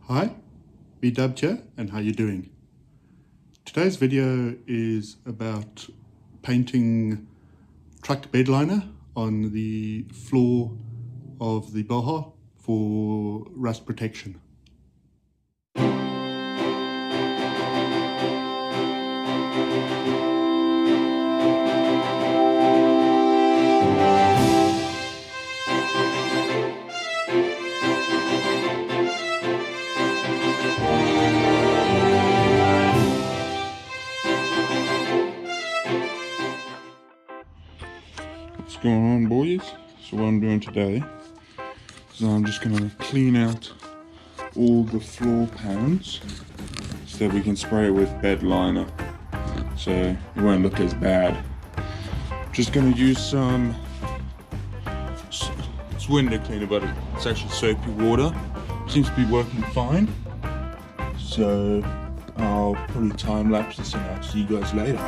Hi, B-Dub here, and how you doing? Today's video is about painting truck bedliner on the floor of the Baja for rust protection. What's going on, boys? So what I'm doing today is I'm just going to clean out all the floor pans so that we can spray it with bed liner so it won't look as bad. Just going to use some, it's window cleaner, but it's actually soapy water. Seems to be working fine, so I'll probably time lapse this and I'll see you guys later.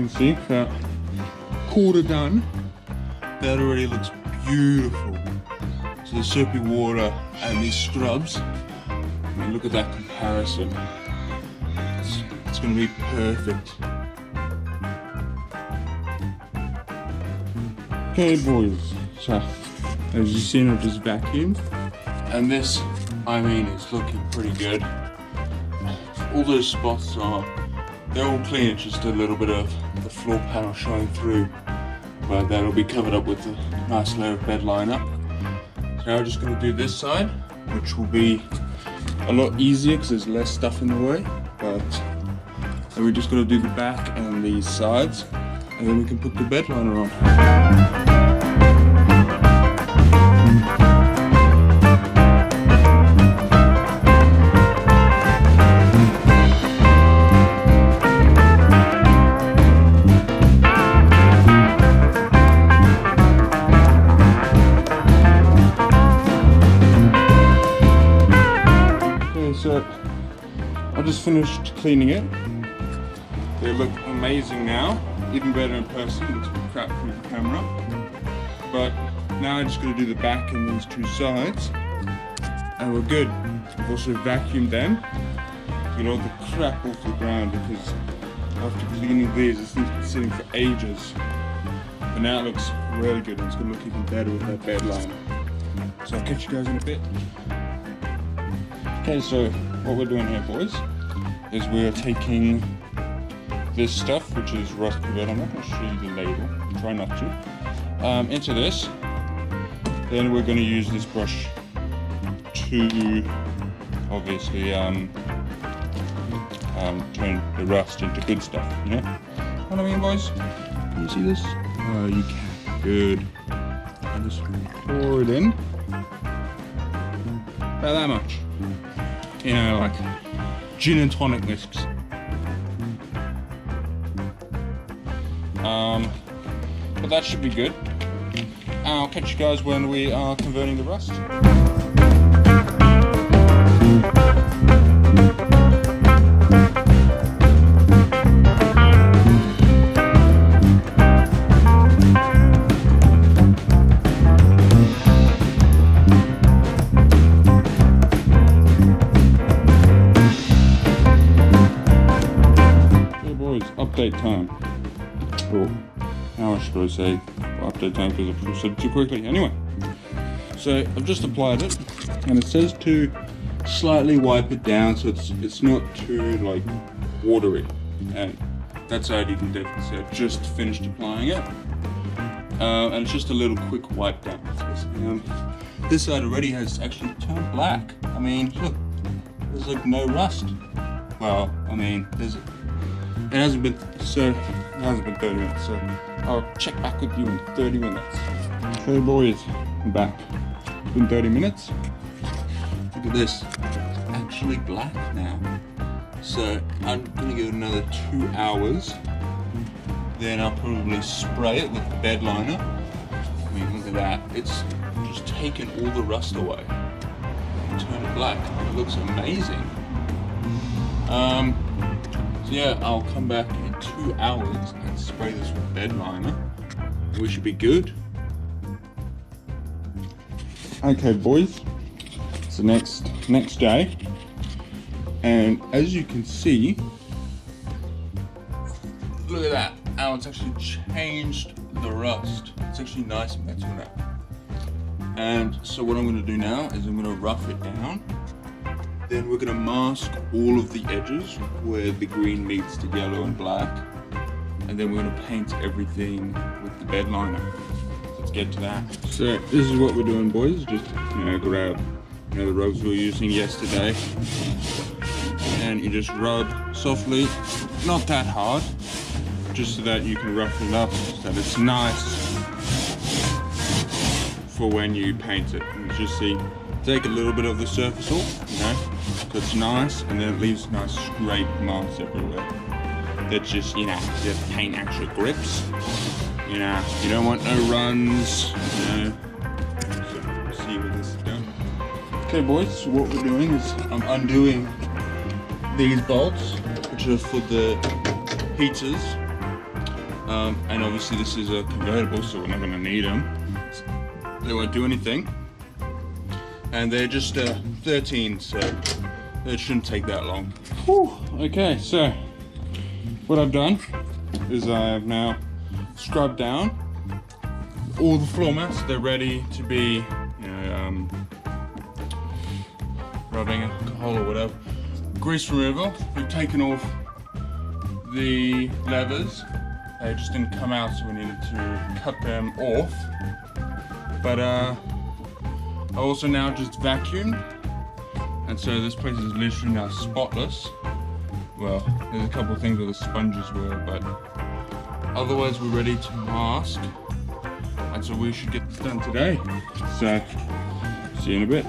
See, about quarter done. That already looks beautiful. So the soapy water and these scrubs, I mean, look at that comparison. It's going to be perfect. Okay, boys. So as you've seen, I've just vacuumed, and this, I mean, is looking pretty good. All those spots they're all clean, it's just a little bit of the floor panel showing through, but that'll be covered up with a nice layer of bed liner. So now we're just going to do this side, which will be a lot easier because there's less stuff in the way, but then we're just going to do the back and these sides, and then we can put the bed liner on. So I just finished cleaning it. They look amazing now, even better in person. It looks crap through the camera. But now I'm just going to do the back and these two sides, and we're good. I've also vacuumed them to get all the crap off the ground, because after cleaning these, this thing's been sitting for ages. But now it looks really good, and it's going to look even better with that bed liner. So I'll catch you guys in a bit. Okay, so what we're doing here, boys, is we're taking this stuff, which is rust prevent. I'm not going to show you the label, try not to, into this. Then we're going to use this brush to obviously turn the rust into good stuff, you know what I mean, boys? Can you see this? Oh, you can. Good. I just pour it in. About that much. You know, like gin and tonic whisks. But that should be good. I'll catch you guys when we are converting the rust. Update time. Oh, how much should I say? Update time because I said it too quickly. Anyway, so I've just applied it, and it says to slightly wipe it down so it's not too like watery. And that side you can definitely see I just finished applying it, and it's just a little quick wipe down. This side already has actually turned black. I mean, look, there's like no rust. Well, I mean, it hasn't been 30 minutes, so I'll check back with you in 30 minutes. Okay, boys, I'm back. It's been 30 minutes. Look at this. It's actually black now. So I'm gonna give it another 2 hours then I'll probably spray it with the bed liner. I mean, look at that. It's just taken all the rust away. Turn it black. It looks amazing. So yeah, I'll come back in 2 hours and spray this with bed liner. We should be good. Okay, boys. It's the next day, and as you can see, look at that. How it's actually changed the rust. It's actually nice and better now. And so what I'm going to do now is I'm going to rough it down. Then we're going to mask all of the edges where the green meets the yellow and black. And then we're going to paint everything with the bed liner. Let's get to that. So this is what we're doing, boys. Just, grab the rugs we were using yesterday. And you just rub softly, not that hard, just so that you can roughen it up so that it's nice for when you paint it. And just see, take a little bit of the surface off, so it's nice, and then it leaves nice scrape marks everywhere. That's just, the paint actually grips. You don't want no runs, So let's see where this is done. Okay, boys, so what we're doing is I'm undoing these bolts, which are for the heaters. And obviously this is a convertible, so we're not going to need them. They won't do anything. And they're just 13, so it shouldn't take that long. Whew. Okay, so what I've done is I have now scrubbed down all the floor mats. They're ready to be, rubbing alcohol or whatever. Grease removal. We've taken off the levers. They just didn't come out, so we needed to cut them off. But I also now just vacuumed, and so this place is literally now spotless. Well, there's a couple of things where the sponges were, but otherwise we're ready to mask, and so we should get this done today. So, see you in a bit.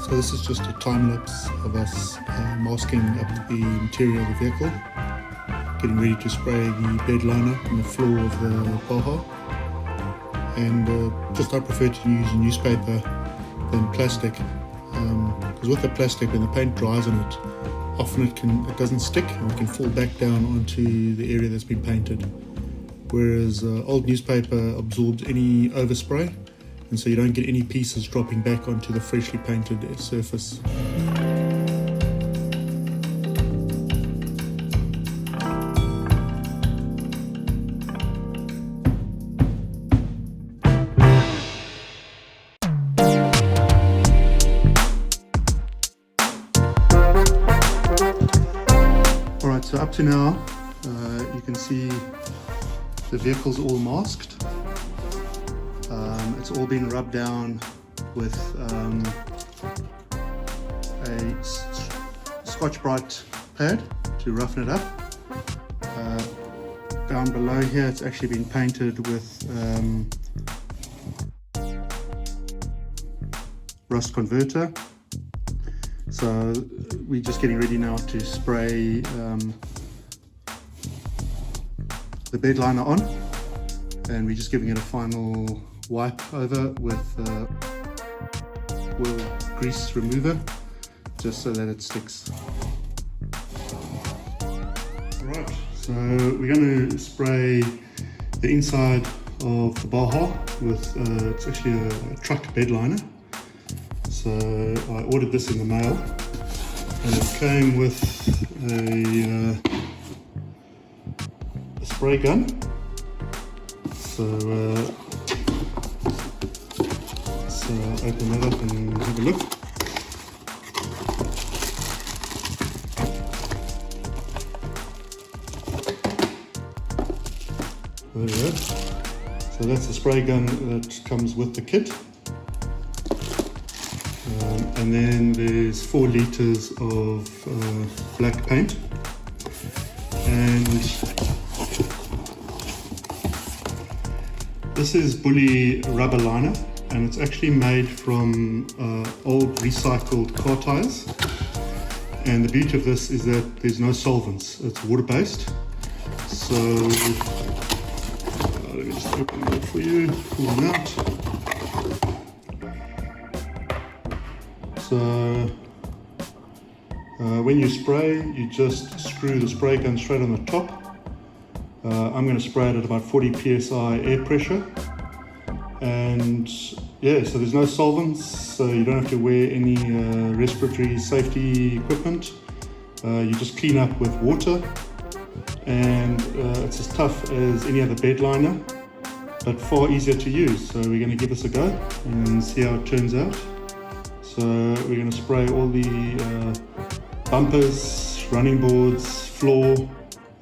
So this is just a time lapse of us masking up the interior of the vehicle, getting ready to spray the bed liner on the floor of the Baja. And I prefer to use newspaper than plastic, because with the plastic, when the paint dries on it, often it doesn't stick and it can fall back down onto the area that's been painted. Whereas old newspaper absorbs any overspray, and so you don't get any pieces dropping back onto the freshly painted surface. Alright, so up to now, you can see the vehicle's all masked. It's all been rubbed down with a Scotch-Brite pad to roughen it up. Down below here, it's actually been painted with rust converter. So we're just getting ready now to spray the bed liner on, and we're just giving it a final wipe over with oil grease remover, just so that it sticks. Right, so we're going to spray the inside of the Baja with it's actually a truck bed liner. So I ordered this in the mail, and it came with a spray gun. So open that up and have a look. There we go. So that's the spray gun that comes with the kit. And then there's 4 litres of black paint, and this is Bully rubber liner, and it's actually made from old recycled car tires. And the beauty of this is that there's no solvents. It's water-based. So let me just open that for you, pull them out. So when you spray, you just screw the spray gun straight on the top. I'm going to spray it at about 40 psi air pressure. And yeah, so there's no solvents, so you don't have to wear any respiratory safety equipment. You just clean up with water, and it's as tough as any other bed liner, but far easier to use. So we're going to give this a go and see how it turns out. So we're going to spray all the bumpers, running boards, floor,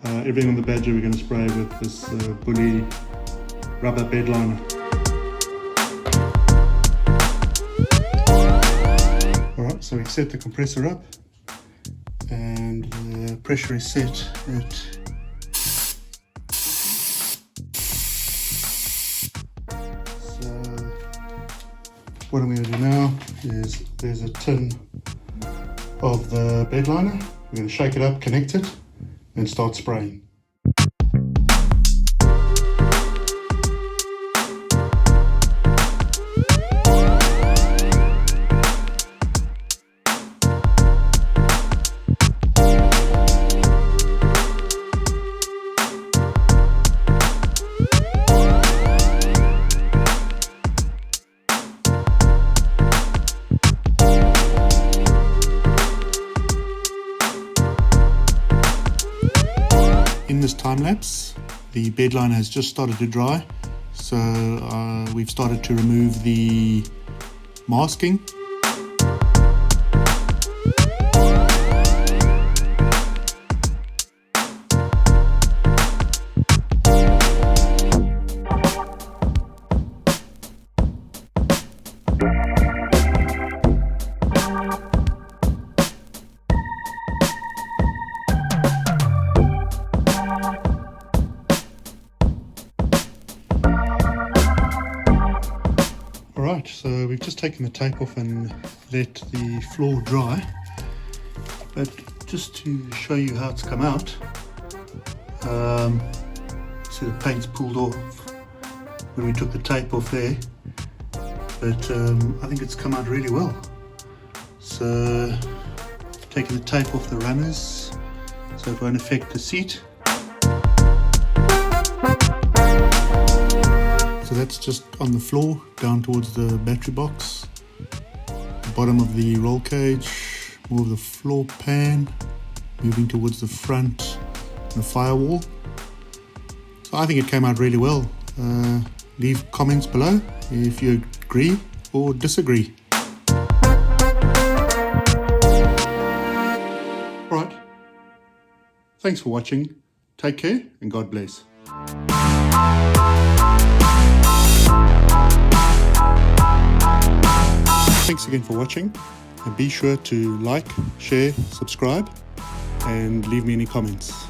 everything on the Badger we're going to spray with this bully rubber bed liner. Alright, so we've set the compressor up and the pressure is set at what I'm going to do now is there's a tin of the bed liner. We're going to shake it up, connect it, and start spraying. In this time lapse, the bed liner has just started to dry, so we've started to remove the masking. Alright, so we've just taken the tape off and let the floor dry, but just to show you how it's come out, so the paint's pulled off when we took the tape off there, but I think it's come out really well. So taking the tape off the runners so it won't affect the seat. So that's just on the floor, down towards the battery box, the bottom of the roll cage, more of the floor pan, moving towards the front, and the firewall. So I think it came out really well. Leave comments below if you agree or disagree. Alright, thanks for watching, take care and God bless. Thanks again for watching, and be sure to like, share, subscribe, and leave me any comments.